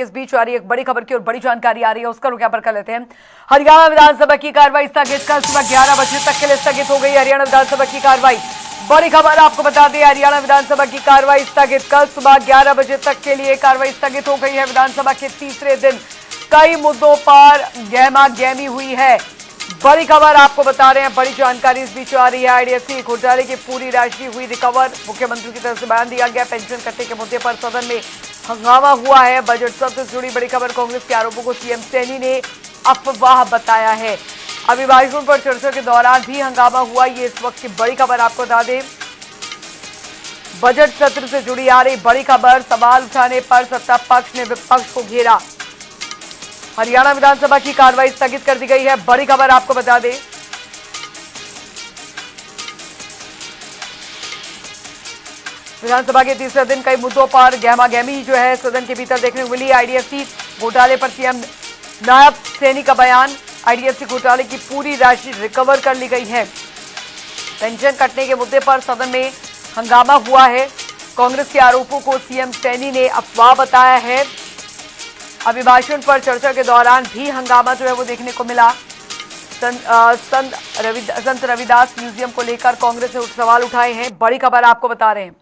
इस बीच आ रही एक बड़ी खबर की और बड़ी जानकारी आ रही है, उसका रुख यहाँ पर कर लेते हैं। हरियाणा विधानसभा की कार्रवाई स्थगित, कल सुबह 11 बजे तक के लिए स्थगित हो गई हरियाणा विधानसभा की कार्रवाई। बड़ी खबर आपको बता दें, हरियाणा विधानसभा की कार्रवाई स्थगित, कल सुबह 11 बजे तक के लिए कार्रवाई स्थगित हो गई है। विधानसभा के तीसरे दिन कई मुद्दों पर गहमा गहमी हुई है। बड़ी खबर आपको बता रहे हैं, बड़ी जानकारी इस बीच आ रही है। आईडीएफसी घोटाले की पूरी राशि हुई रिकवर, मुख्यमंत्री की तरफ से बयान दिया गया। पेंशन कटने के मुद्दे पर सदन में हंगामा हुआ है। बजट सत्र से जुड़ी बड़ी खबर, कांग्रेस के आरोपों को सीएम सैनी ने अफवाह बताया है। अभिभाषण पर चर्चा के दौरान भी हंगामा हुआ, ये इस वक्त की बड़ी खबर आपको बता दें। बजट सत्र से जुड़ी आ रही बड़ी खबर, सवाल उठाने पर सत्ता पक्ष ने विपक्ष को घेरा। हरियाणा विधानसभा की कार्रवाई स्थगित कर दी गई है, बड़ी खबर आपको बता दें। विधानसभा के तीसरे दिन कई मुद्दों पर गहमागहमी जो है सदन के भीतर देखने को मिली। आईडीएफसी घोटाले पर सीएम नायब सैनी का बयान, आईडीएफसी घोटाले की पूरी राशि रिकवर कर ली गई है। पेंशन कटने के मुद्दे पर सदन में हंगामा हुआ है। कांग्रेस के आरोपों को सीएम सैनी ने अफवाह बताया है। अभिभाषण पर चर्चा के दौरान भी हंगामा जो है वो देखने को मिला। संत रविदास म्यूजियम को लेकर कांग्रेस ने सवाल उठाए हैं, बड़ी खबर आपको बता रहे हैं।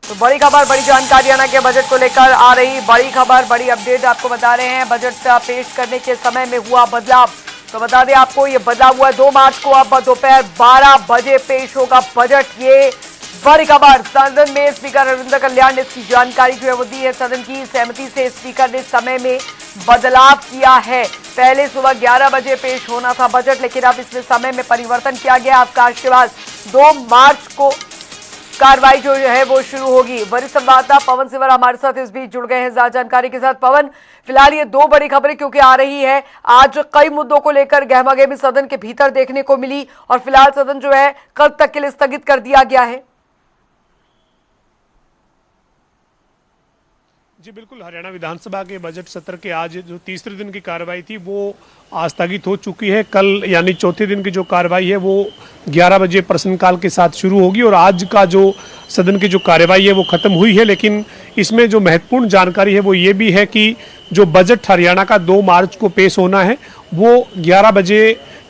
तो बड़ी खबर, बड़ी जानकारी हरियाणा के बजट को लेकर आ रही बड़ी खबर, बड़ी अपडेट आपको बता रहे हैं। बजट पेश करने के समय में हुआ बदलाव, तो बता दें आपको ये बदलाव हुआ 2 मार्च को, अब दोपहर 12 बजे पेश होगा बजट। ये बड़ी खबर, सदन में स्पीकर रविंद्र कल्याण ने इसकी जानकारी जो है वो दी है। सदन की सहमति से स्पीकर ने समय में बदलाव किया है। पहले सुबह 11 बजे पेश होना था बजट, लेकिन अब इसमें समय में परिवर्तन किया गया। अवकाश के बाद 2 मार्च को कार्रवाई जो है वो शुरू होगी। वरिष्ठ संवाददाता पवन सिवर हमारे साथ इस बीच जुड़ गए हैं ज्यादा जानकारी के साथ। पवन, फिलहाल ये 2 बड़ी खबरें क्योंकि आ रही है, आज कई मुद्दों को लेकर गहमागहमी सदन के भीतर देखने को मिली और फिलहाल सदन जो है कल तक के लिए स्थगित कर दिया गया है। जी बिल्कुल, हरियाणा विधानसभा के बजट सत्र के आज जो तीसरे दिन की कार्रवाई थी वो आज स्थगित हो चुकी है। कल यानी चौथे दिन की जो कार्रवाई है वो 11 बजे प्रश्नकाल के साथ शुरू होगी और आज का जो सदन की जो कार्रवाई है वो खत्म हुई है। लेकिन इसमें जो महत्वपूर्ण जानकारी है वो ये भी है कि जो बजट हरियाणा का 2 मार्च को पेश होना है वो 11 बजे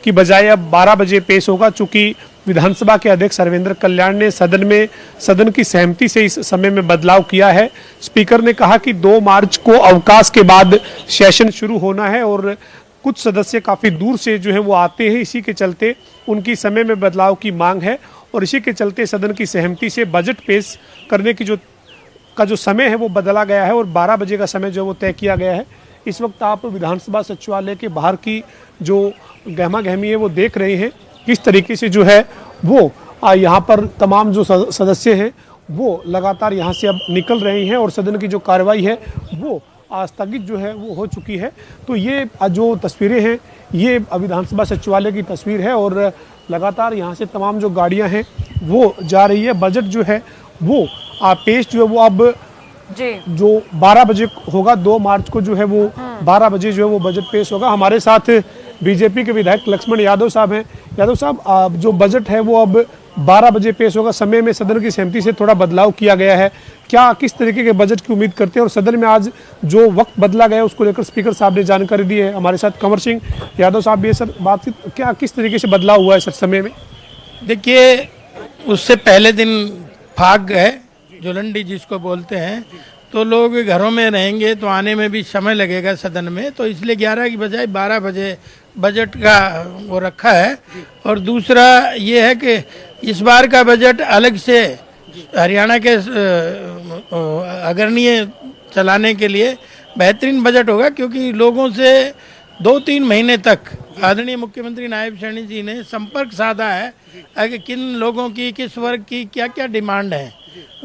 की बजाय अब 12 बजे पेश होगा। चूँकि विधानसभा के अध्यक्ष रविंद्र कल्याण ने सदन की सहमति से इस समय में बदलाव किया है। स्पीकर ने कहा कि 2 मार्च को अवकाश के बाद सेशन शुरू होना है और कुछ सदस्य काफ़ी दूर से जो है वो आते हैं, इसी के चलते उनकी समय में बदलाव की मांग है और इसी के चलते सदन की सहमति से बजट पेश करने की जो समय है वो बदला गया है और 12 बजे का समय जो वो तय किया गया है। इस वक्त आप विधानसभा सचिवालय के बाहर की जो गहमा गहमी है वो देख रहे हैं, किस तरीके से जो है वो यहाँ पर तमाम जो सदस्य हैं वो लगातार यहाँ से अब निकल रहे हैं और सदन की जो कार्रवाई है वो स्थगित जो है वो हो चुकी है। तो ये जो तस्वीरें हैं ये विधानसभा सचिवालय की तस्वीर है और लगातार यहाँ से तमाम जो गाड़ियाँ हैं वो जा रही है। बजट जो है वो पेश जो है वो अब जी जो 12 बजे होगा, 2 मार्च को जो है वो 12 बजे जो है वो बजट पेश होगा। हमारे साथ बीजेपी के विधायक लक्ष्मण यादव साहब हैं। यादव साहब, जो बजट है वो अब 12 बजे पेश होगा, समय में सदन की सहमति से थोड़ा बदलाव किया गया है, क्या किस तरीके के बजट की उम्मीद करते हैं और सदन में आज जो वक्त बदला गया है उसको लेकर स्पीकर साहब ने जानकारी दी है। हमारे साथ कंवर सिंह यादव साहब भी है। सर, बातचीत क्या किस तरीके से बदलाव हुआ है सर समय में? देखिए, उससे पहले दिन फाग गए, जुलंडी जिसको बोलते हैं, तो लोग घरों में रहेंगे तो आने में भी समय लगेगा सदन में, तो इसलिए 11 की बजाय 12 बजे बजट का वो रखा है। और दूसरा ये है कि इस बार का बजट अलग से हरियाणा के अग्रणीय चलाने के लिए बेहतरीन बजट होगा, क्योंकि लोगों से 2-3 महीने तक आदरणीय मुख्यमंत्री नायब सैनी जी ने संपर्क साधा है कि किन लोगों की, किस वर्ग की क्या क्या डिमांड है।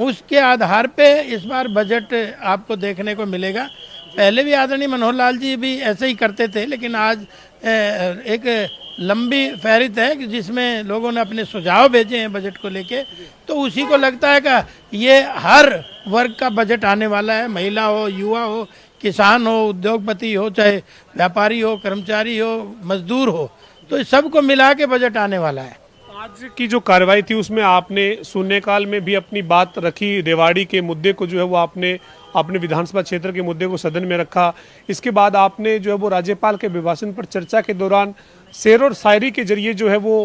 उसके आधार पे इस बार बजट आपको देखने को मिलेगा। पहले भी आदरणीय मनोहर लाल जी भी ऐसे ही करते थे, लेकिन आज एक लंबी फहरिस्त है कि जिसमें लोगों ने अपने सुझाव भेजे हैं बजट को लेके, तो उसी को लगता है कि ये हर वर्ग का बजट आने वाला है, महिला हो, युवा हो, किसान हो, उद्योगपति हो, चाहे व्यापारी हो, कर्मचारी हो, मजदूर हो, तो सबको मिला के बजट आने वाला है। आज की जो कार्रवाई थी उसमें आपने शून्यकाल में भी अपनी बात रखी, रेवाड़ी के मुद्दे को जो है वो आपने अपने विधानसभा क्षेत्र के मुद्दे को सदन में रखा। इसके बाद आपने जो है वो राज्यपाल के अभिभाषण पर चर्चा के दौरान शेर और शायरी के जरिए जो है वो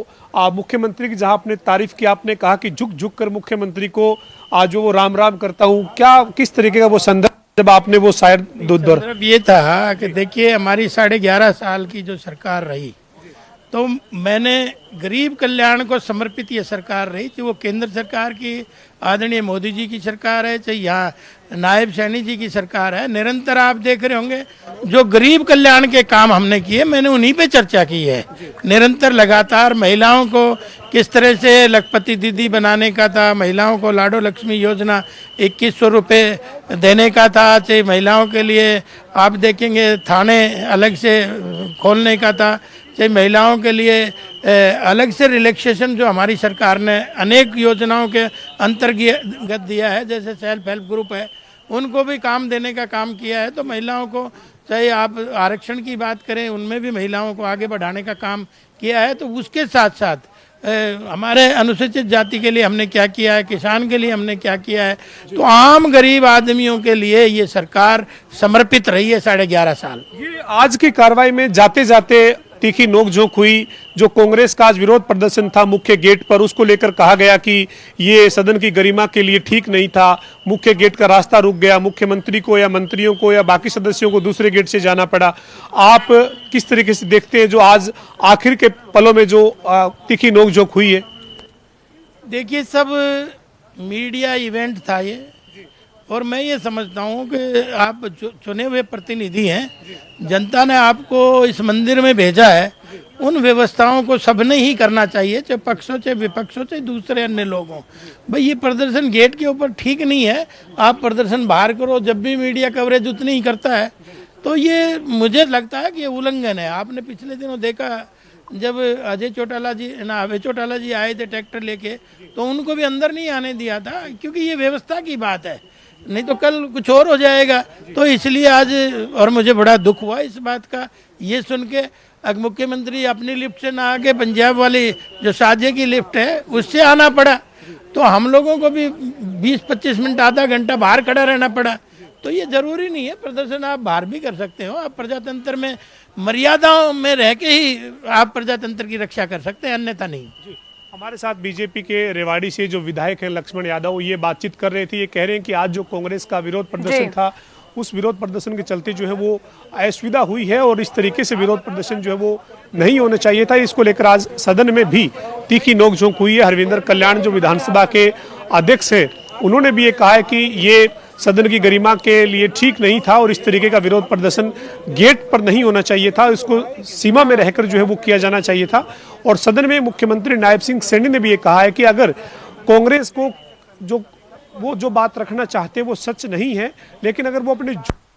मुख्यमंत्री की जहां आपने तारीफ की, आपने कहा कि झुक झुक कर मुख्यमंत्री को आज जो वो राम राम करता हूं। क्या किस तरीके का वो संदर्भ जब आपने वो शायर संदर्भ ये था कि देखिए हमारी 11.5 साल की जो सरकार रही, तो मैंने गरीब कल्याण को समर्पित ये सरकार रही, चाहे वो केंद्र सरकार की आदरणीय मोदी जी की सरकार है, चाहे यहाँ नायब सैनी जी की सरकार है। निरंतर आप देख रहे होंगे जो गरीब कल्याण के काम हमने किए, मैंने उन्हीं पे चर्चा की है। निरंतर लगातार महिलाओं को किस तरह से लखपति दीदी बनाने का था, महिलाओं को लाडो लक्ष्मी योजना 2100 रुपये देने का था, चाहे महिलाओं के लिए आप देखेंगे थाने अलग से खोलने का था, चाहे महिलाओं के लिए अलग से रिलैक्सेशन जो हमारी सरकार ने अनेक योजनाओं के अंतर्गत दिया है, जैसे सेल्फ हेल्प ग्रुप है, उनको भी काम देने का काम किया है। तो महिलाओं को चाहे आप आरक्षण की बात करें, उनमें भी महिलाओं को आगे बढ़ाने का काम किया है। तो उसके साथ साथ हमारे अनुसूचित जाति के लिए हमने क्या किया है, किसान के लिए हमने क्या किया है, तो आम गरीब आदमियों के लिए ये सरकार समर्पित रही है 11.5 साल। ये आज की कार्रवाई में जाते जाते तीखी नोकझोंक हुई। जो कांग्रेस का आज विरोध प्रदर्शन था मुख्य गेट पर, उसको लेकर कहा गया कि ये सदन की गरिमा के लिए ठीक नहीं था, मुख्य गेट का रास्ता रुक गया, मुख्यमंत्री को या मंत्रियों को या बाकी सदस्यों को दूसरे गेट से जाना पड़ा। आप किस तरीके से देखते हैं जो आज आखिर के पलों में जो तीखी नोकझोंक हुई है? देखिए सब मीडिया इवेंट था ये, और मैं ये समझता हूँ कि आप चुने हुए प्रतिनिधि हैं, जनता ने आपको इस मंदिर में भेजा है, उन व्यवस्थाओं को सबने ही करना चाहिए, चाहे पक्ष हो चाहे विपक्ष हो चाहे दूसरे अन्य लोग हों। भाई ये प्रदर्शन गेट के ऊपर ठीक नहीं है, आप प्रदर्शन बाहर करो। जब भी मीडिया कवरेज उतनी ही करता है तो ये मुझे लगता है कि ये उल्लंघन है। आपने पिछले दिनों देखा जब अभय चौटाला जी आए थे ट्रैक्टर लेके, तो उनको भी अंदर नहीं आने दिया था, क्योंकि ये व्यवस्था की बात है, नहीं तो कल कुछ और हो जाएगा। तो इसलिए आज, और मुझे बड़ा दुख हुआ इस बात का ये सुन के, मुख्यमंत्री अपनी लिफ्ट से ना आके पंजाब वाली जो साजे की लिफ्ट है उससे आना पड़ा, तो हम लोगों को भी 20-25 मिनट आधा घंटा बाहर खड़ा रहना पड़ा। तो ये जरूरी नहीं है, प्रदर्शन आप बाहर भी कर सकते हो, आप प्रजातंत्र में मर्यादाओं में रह के ही आप प्रजातंत्र की रक्षा कर सकते हैं, अन्यथा नहीं। हमारे साथ बीजेपी के रेवाड़ी से जो विधायक हैं लक्ष्मण यादव, ये बातचीत कर रहे थे। ये कह रहे हैं कि आज जो कांग्रेस का विरोध प्रदर्शन था, उस विरोध प्रदर्शन के चलते जो है वो असुविधा हुई है और इस तरीके से विरोध प्रदर्शन जो है वो नहीं होना चाहिए था। इसको लेकर आज सदन में भी तीखी नोकझोंक हुई है। हरविंदर कल्याण जो विधानसभा के अध्यक्ष हैं, उन्होंने भी ये कहा है कि ये सदन की गरिमा के लिए ठीक नहीं था और इस तरीके का विरोध प्रदर्शन गेट पर नहीं होना चाहिए था, इसको सीमा में रहकर जो है वो किया जाना चाहिए था। और सदन में मुख्यमंत्री नायब सिंह सैनी ने भी ये कहा है कि अगर कांग्रेस को जो बात रखना चाहते हैं वो सच नहीं है, लेकिन अगर वो अपने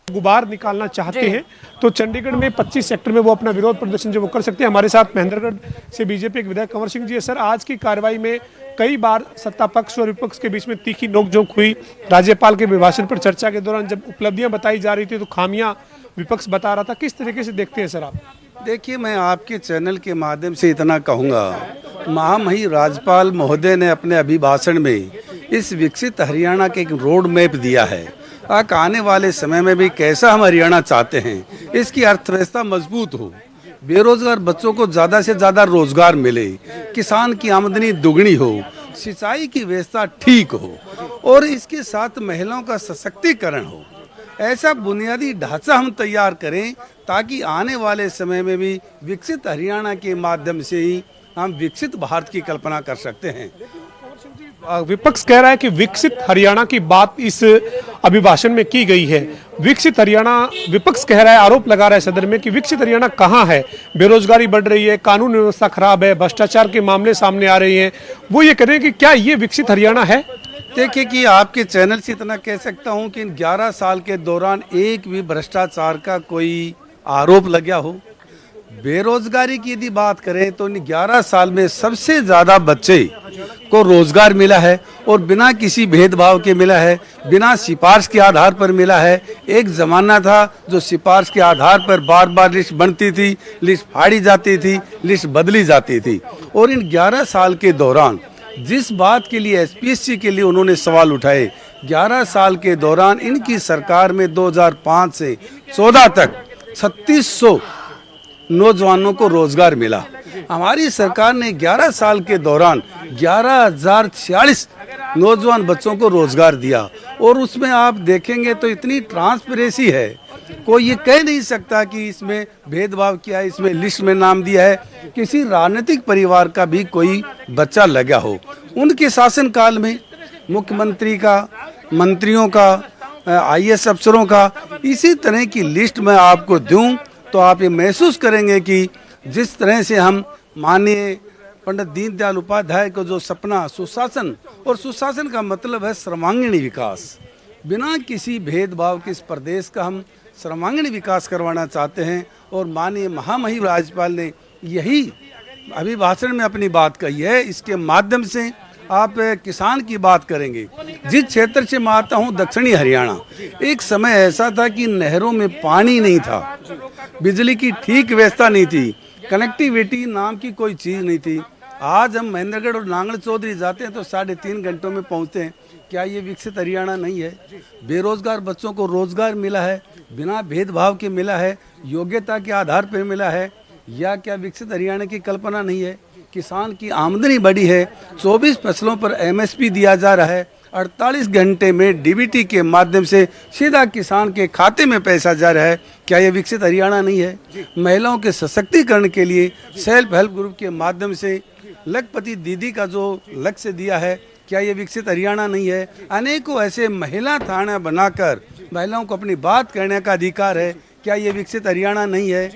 गुबार निकालना चाहते हैं तो चंडीगढ़ में 25 सेक्टर में वो अपना विरोध प्रदर्शन जो वो कर सकते हैं। हमारे साथ महेंद्रगढ़ से बीजेपी के विधायक कंवर सिंह जी है। सर, आज की कार्रवाई में कई बार सत्ता पक्ष और विपक्ष के बीच में तीखी नोकझोंक हुई। राज्यपाल के अभिभाषण पर चर्चा के दौरान जब उपलब्धियां बताई जा रही थी तो खामियां विपक्ष बता रहा था। किस तरीके से देखते हैं सर आप? देखिए, मैं आपके चैनल के माध्यम से इतना कहूँगा, महामहिम राज्यपाल महोदय ने अपने अभिभाषण में इस विकसित हरियाणा के एक रोड मैप दिया है। आने वाले समय में भी कैसा हम हरियाणा चाहते हैं, इसकी अर्थव्यवस्था मजबूत हो, बेरोजगार बच्चों को ज़्यादा से ज़्यादा रोजगार मिले, किसान की आमदनी दुगनी हो, सिंचाई की व्यवस्था ठीक हो और इसके साथ महिलाओं का सशक्तिकरण हो। ऐसा बुनियादी ढांचा हम तैयार करें ताकि आने वाले समय में भी विकसित हरियाणा के माध्यम से ही हम विकसित भारत की कल्पना कर सकते हैं। विपक्ष कह रहा है कि विकसित हरियाणा की बात इस अभिभाषण में की गई है। विकसित हरियाणा, विपक्ष कह रहा है, आरोप लगा रहा है सदन में कि विकसित हरियाणा कहाँ है? बेरोजगारी बढ़ रही है, कानून व्यवस्था खराब है, भ्रष्टाचार के मामले सामने आ रहे हैं। वो ये कह रहे हैं कि क्या ये विकसित हरियाणा है? देखिए कि आपके चैनल से इतना कह सकता हूं कि इन 11 साल के दौरान एक भी भ्रष्टाचार का कोई आरोप लगा हो। बेरोजगारी की यदि बात करें तो इन 11 साल में सबसे ज्यादा बच्चे को रोजगार मिला है और बिना किसी भेदभाव के मिला है, बिना सिफारिश के आधार पर मिला है। एक ज़माना था जो सिफारिश के आधार पर बार बार लिस्ट बनती थी, लिस्ट फाड़ी जाती थी, लिस्ट बदली जाती थी। और इन 11 साल के दौरान जिस बात के लिए एसपीएससी के लिए उन्होंने सवाल उठाए, 11 साल के दौरान इनकी सरकार में 2005 से 14 तक 3600 नौजवानों को रोजगार मिला। हमारी सरकार ने 11 साल के दौरान 11,046 नौजवान बच्चों को रोजगार दिया। और उसमें आप देखेंगे तो इतनी ट्रांसपेरेंसी है, कोई ये कह नहीं सकता कि इसमें भेदभाव किया है, इसमें लिस्ट में नाम दिया है, किसी राजनीतिक परिवार का भी कोई बच्चा लगा हो। उनके शासनकाल में मुख्यमंत्री का, मंत्रियों का, आईएएस अफसरों का इसी तरह की लिस्ट मैं आपको दूं तो आप ये महसूस करेंगे कि जिस तरह से हम माननीय पंडित दीनदयाल उपाध्याय को जो सपना सुशासन, और सुशासन का मतलब है सर्वांगीण विकास, बिना किसी भेदभाव के इस प्रदेश का हम सर्वांगीण विकास करवाना चाहते हैं। और माननीय महामहिम राज्यपाल ने यही अभिभाषण में अपनी बात कही है। इसके माध्यम से आप किसान की बात करेंगे। जिस क्षेत्र से मैं आता हूँ दक्षिणी हरियाणा, एक समय ऐसा था कि नहरों में पानी नहीं था, बिजली की ठीक व्यवस्था नहीं थी, कनेक्टिविटी नाम की कोई चीज़ नहीं थी। आज हम महेंद्रगढ़ और नांगल चौधरी जाते हैं तो 3.5 घंटों में पहुँचते हैं। क्या ये विकसित हरियाणा नहीं है? बेरोजगार बच्चों को रोजगार मिला है, बिना भेदभाव के मिला है, योग्यता के आधार पर मिला है। या क्या विकसित हरियाणा की कल्पना नहीं है? किसान की आमदनी बढ़ी है, 24 फसलों पर एमएसपी दिया जा रहा है, 48 घंटे में डीबीटी के माध्यम से सीधा किसान के खाते में पैसा जा रहा है। क्या ये विकसित हरियाणा नहीं है? महिलाओं के सशक्तिकरण के लिए सेल्फ हेल्प ग्रुप के माध्यम से लखपति दीदी का जो लक्ष्य दिया है, क्या ये विकसित हरियाणा नहीं है? अनेकों ऐसे महिला थाना बनाकर महिलाओं को अपनी बात करने का अधिकार है, क्या ये विकसित हरियाणा नहीं है?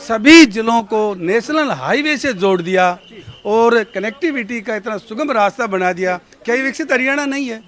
सभी जिलों को नेशनल हाईवे से जोड़ दिया और कनेक्टिविटी का इतना सुगम रास्ता बना दिया, क्या ये विकसित हरियाणा नहीं है?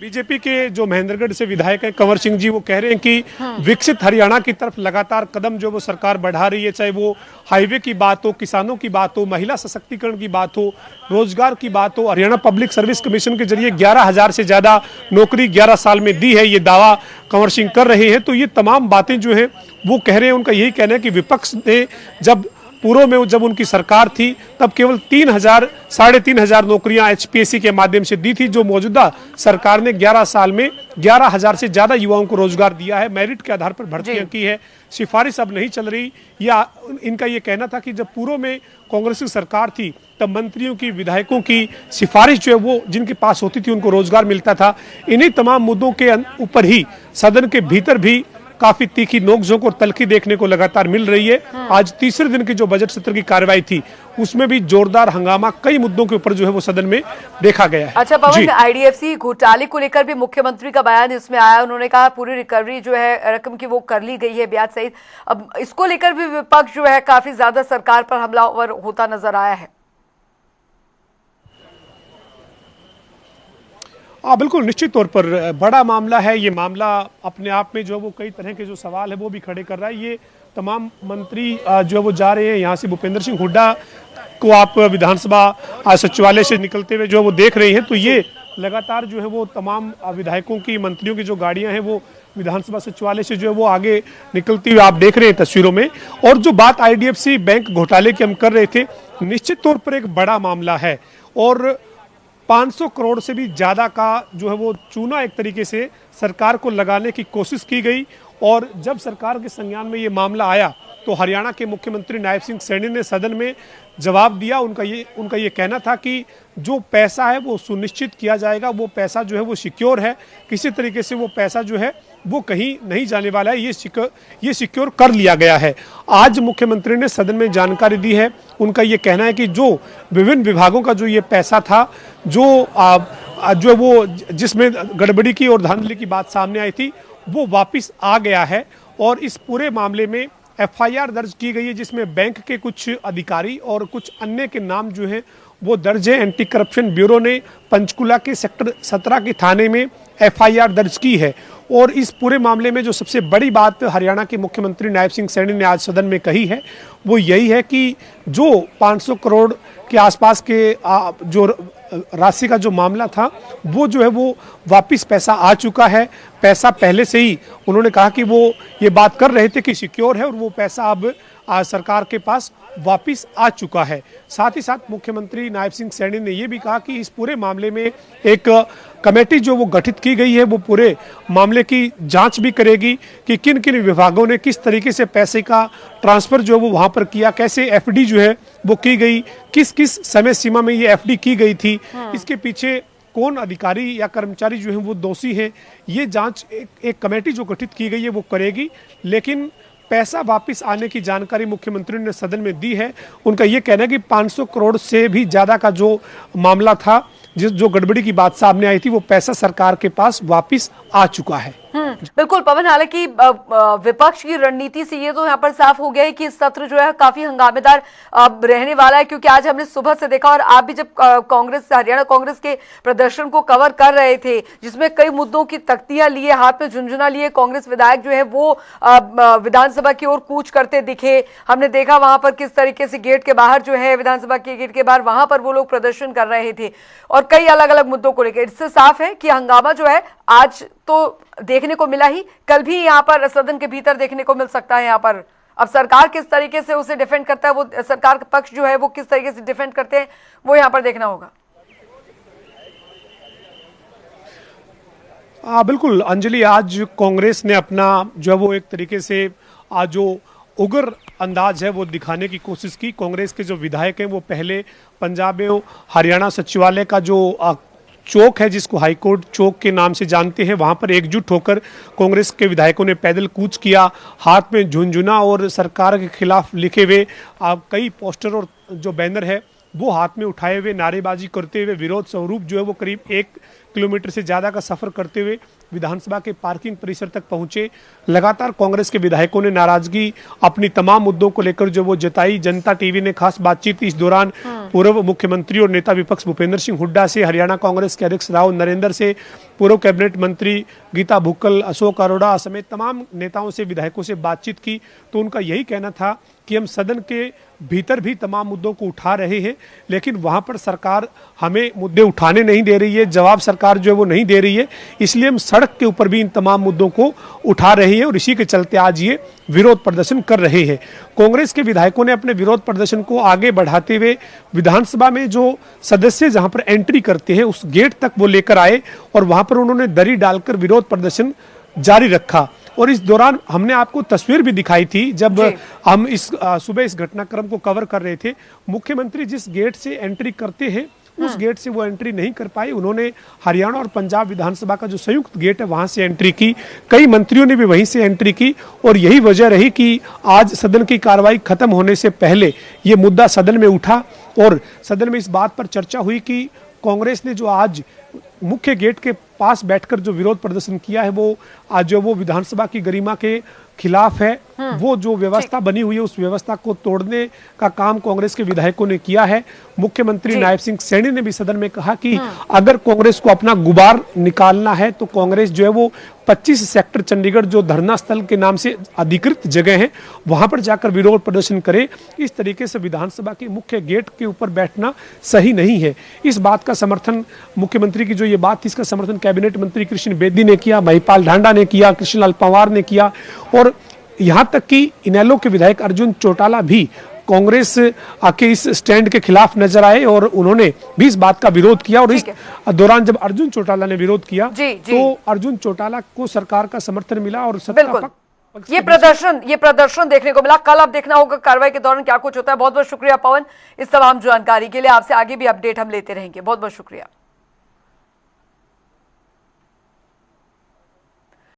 बीजेपी के जो महेंद्रगढ़ से विधायक है कंवर सिंह जी, वो कह रहे हैं कि विकसित हरियाणा की तरफ लगातार कदम जो वो सरकार बढ़ा रही है, चाहे वो हाईवे की बात हो, किसानों की बात हो, महिला सशक्तिकरण की बात हो, रोजगार की बात हो। हरियाणा पब्लिक सर्विस कमीशन के जरिए 11,000 से ज्यादा नौकरी 11 साल में दी है, ये दावा कंवर सिंह कर रहे हैं। तो ये तमाम बातें जो है वो कह रहे हैं, उनका यही कहना है कि विपक्ष ने जब पूर्व में जब उनकी सरकार थी तब केवल 3,000-3,500 नौकरियां एचपीएससी के माध्यम से दी थी, जो मौजूदा सरकार ने 11 साल में 11,000 से ज्यादा युवाओं को रोजगार दिया है, मेरिट के आधार पर भर्तियां की है, सिफारिश अब नहीं चल रही। या इनका ये कहना था कि जब पूर्व में कांग्रेस की सरकार थी तब मंत्रियों की, विधायकों की सिफारिश जो है वो जिनके पास होती थी उनको रोजगार मिलता था। इन्हीं तमाम मुद्दों के ऊपर ही सदन के भीतर भी काफी तीखी नोकझोंक और तल्खी देखने को लगातार मिल रही है। आज तीसरे दिन की जो बजट सत्र की कार्रवाई थी उसमें भी जोरदार हंगामा कई मुद्दों के ऊपर जो है वो सदन में देखा गया है। अच्छा पवन, आईडीएफसी घोटाले को लेकर भी मुख्यमंत्री का बयान इसमें आया। उन्होंने कहा पूरी रिकवरी जो है रकम की वो कर ली गई है, ब्याज सहित। अब इसको लेकर भी विपक्ष जो है काफी ज्यादा सरकार पर हमलावर होता नजर आया है। हाँ बिल्कुल, निश्चित तौर पर बड़ा मामला है ये। मामला अपने आप में जो है वो कई तरह के जो सवाल है वो भी खड़े कर रहा है। ये तमाम मंत्री जो है वो जा रहे हैं यहाँ से। भूपेंद्र सिंह हुड्डा को आप विधानसभा सचिवालय से निकलते हुए जो है वो देख रहे हैं। तो ये लगातार जो है वो तमाम विधायकों की, मंत्रियों की जो गाड़ियां हैं वो विधानसभा सचिवालय से जो है वो आगे निकलती हुई आप देख रहे हैं तस्वीरों में। और जो बात आईडीएफसी बैंक घोटाले की हम कर रहे थे, निश्चित तौर पर एक बड़ा मामला है और 500 करोड़ से भी ज्यादा का जो है वो चूना एक तरीके से सरकार को लगाने की कोशिश की गई। और जब सरकार के संज्ञान में ये मामला आया तो हरियाणा के मुख्यमंत्री नायब सिंह सैनी ने सदन में जवाब दिया। उनका ये कहना था कि जो पैसा है वो सुनिश्चित किया जाएगा, वो पैसा जो है वो सिक्योर है, किसी तरीके से वो पैसा जो है वो कहीं नहीं जाने वाला है, ये सिक्योर कर लिया गया है। आज मुख्यमंत्री ने सदन में जानकारी दी है। उनका ये कहना है कि जो विभिन्न विभागों का जो ये पैसा था, जो वो जिसमें गड़बड़ी की और धांधली की बात सामने आई थी, वो वापस आ गया है। और इस पूरे मामले में एफआईआर दर्ज की गई है जिसमें बैंक के कुछ अधिकारी और कुछ अन्य के नाम जो है वो दर्ज है। एंटी करप्शन ब्यूरो ने पंचकुला के सेक्टर 17 के थाने में FIR दर्ज की है। और इस पूरे मामले में जो सबसे बड़ी बात हरियाणा के मुख्यमंत्री नायब सिंह सैनी ने आज सदन में कही है वो यही है कि जो 500 करोड़ के आसपास के जो राशि का जो मामला था वो जो है वो वापस पैसा आ चुका है। पैसा पहले से ही उन्होंने कहा कि वो ये बात कर रहे थे कि सिक्योर है और वो पैसा अब सरकार के पास वापस आ चुका है। साथ ही साथ मुख्यमंत्री नायब सिंह सैनी ने यह भी कहा कि इस पूरे मामले में एक कमेटी जो वो गठित की गई है वो पूरे मामले की जांच भी करेगी कि किन किन विभागों ने किस तरीके से पैसे का ट्रांसफर जो वो वहां पर किया, कैसे FD जो है वो की गई, किस किस समय सीमा में ये FD की गई थी, इसके पीछे कौन अधिकारी या कर्मचारी जो है वो दोषी है। ये जांच एक कमेटी जो गठित की गई है वो करेगी। लेकिन पैसा वापस आने की जानकारी मुख्यमंत्री ने सदन में दी है। उनका यह कहना है कि 500 करोड़ से भी ज्यादा का जो मामला था, जो गड़बड़ी की बात सामने आई थी, वो पैसा सरकार के पास वापस आ चुका है। बिल्कुल पवन, हालांकि विपक्ष की रणनीति से ये तो यहाँ पर साफ हो गया है कि इस सत्र जो है काफी हंगामेदार रहने वाला है, क्योंकि आज हमने सुबह से देखा और आप भी जब हरियाणा कांग्रेस के प्रदर्शन को कवर कर रहे थे जिसमें कई मुद्दों की तख्तियां लिए, हाथ में झुंझुना लिए कांग्रेस विधायक जो है वो विधानसभा की ओर कूच करते दिखे। हमने देखा वहां पर किस तरीके से गेट के बाहर जो है, विधानसभा के गेट के बाहर वहां पर वो लोग प्रदर्शन कर रहे थे और कई अलग अलग मुद्दों को लेकर। इससे साफ है कि हंगामा जो है आज तो देखने को मिला ही, कल भी यहाँ पर सदन के भीतर देखने को मिल सकता है। यहाँ पर अब सरकार किस तरीके से उसे डिफेंड करता है, वो सरकार का पक्ष जो है वो किस तरीके से डिफेंड करते हैं, वो यहाँ पर देखना होगा। बिल्कुल अंजलि, आज कांग्रेस ने अपना जो है वो एक तरीके से आज जो उग्र अंदाज है वो दिखाने की कोशिश की। कांग्रेस के जो विधायक हैं वो पहले पंजाब एवं हरियाणा सचिवालय का जो चौक है, जिसको हाईकोर्ट चौक के नाम से जानते हैं, वहां पर एकजुट होकर कांग्रेस के विधायकों ने पैदल कूच किया, हाथ में झुंझुना और सरकार के खिलाफ लिखे हुए कई पोस्टर और जो बैनर है वो हाथ में उठाए हुए नारेबाजी करते हुए विरोध स्वरूप जो है वो करीब 1 किलोमीटर से ज़्यादा का सफ़र करते हुए विधानसभा के पार्किंग परिसर तक पहुंचे। लगातार कांग्रेस के विधायकों ने नाराजगी अपनी तमाम मुद्दों को लेकर जो वो जताई। जनता टीवी ने खास बातचीत की। इस दौरान पूर्व मुख्यमंत्री और नेता विपक्ष भूपेंद्र सिंह हुड्डा से, हरियाणा कांग्रेस के अध्यक्ष राव नरेंद्र से, पूर्व कैबिनेट मंत्री गीता भुक्कल, अशोक अरोड़ा समेत तमाम नेताओं से, विधायकों से बातचीत की तो उनका यही कहना था कि हम सदन के भीतर भी तमाम मुद्दों को उठा रहे हैं, लेकिन वहां पर सरकार हमें मुद्दे उठाने नहीं दे रही है, जवाब सरकार जो है वो नहीं दे रही है, इसलिए हम सड़क के ऊपर भी इन तमाम मुद्दों को उठा रहे हैं और इसी के चलते आज ये विरोध प्रदर्शन कर रहे हैं। कांग्रेस के विधायकों ने अपने विरोध प्रदर्शन को आगे बढ़ाते हुए विधानसभा में जो सदस्य जहां पर एंट्री करते हैं उस गेट तक वो लेकर आए और वहां पर उन्होंने दरी डालकर विरोध प्रदर्शन जारी रखा। और इस दौरान हमने आपको तस्वीर भी दिखाई थी जब हम सुबह इस घटनाक्रम को कवर कर रहे थे। मुख्यमंत्री जिस गेट से एंट्री करते हैं उस गेट से वो एंट्री नहीं कर पाई, उन्होंने हरियाणा और पंजाब विधानसभा का जो संयुक्त गेट है वहां से एंट्री की। कई मंत्रियों ने भी वहीं से एंट्री की और यही वजह रही कि आज सदन की कार्रवाई खत्म होने से पहले ये मुद्दा सदन में उठा और सदन में इस बात पर चर्चा हुई कि कांग्रेस ने जो आज मुख्य गेट के पास बैठकर जो विरोध प्रदर्शन किया है वो आज जो वो विधानसभा की गरिमा के खिलाफ है। वो जो व्यवस्था बनी हुई है उस व्यवस्था को तोड़ने का काम कांग्रेस के विधायकों ने किया है। मुख्यमंत्री नायब सिंह सैनी ने भी सदन में कहा कि अगर कांग्रेस को अपना गुबार निकालना है तो कांग्रेस जो है वो 25 सेक्टर चंडीगढ़ जो धरना स्थल के नाम से अधिकृत जगह है वहां पर जाकर विरोध प्रदर्शन करे। इस तरीके से विधानसभा के मुख्य गेट के ऊपर बैठना सही नहीं है। इस बात का समर्थन मुख्यमंत्री की जो ये बात थी इसका समर्थन कैबिनेट मंत्री कृष्ण बेदी ने किया, महिपाल ढांडा ने किया, कृष्णलाल पंवार ने किया और यहाँ तक कि इनेलो के विधायक अर्जुन चौटाला भी कांग्रेस के इस स्टैंड के खिलाफ नजर आए और उन्होंने भी इस बात का विरोध किया। और इस दौरान जब अर्जुन चौटाला ने विरोध किया तो अर्जुन चौटाला को सरकार का समर्थन मिला और सत्ता ये प्रदर्शन देखने को मिला। कल अब देखना होगा कार्रवाई के दौरान क्या कुछ होता है। बहुत बहुत शुक्रिया पवन इस तमाम जानकारी के लिए। आपसे आगे भी अपडेट हम लेते रहेंगे। बहुत बहुत शुक्रिया।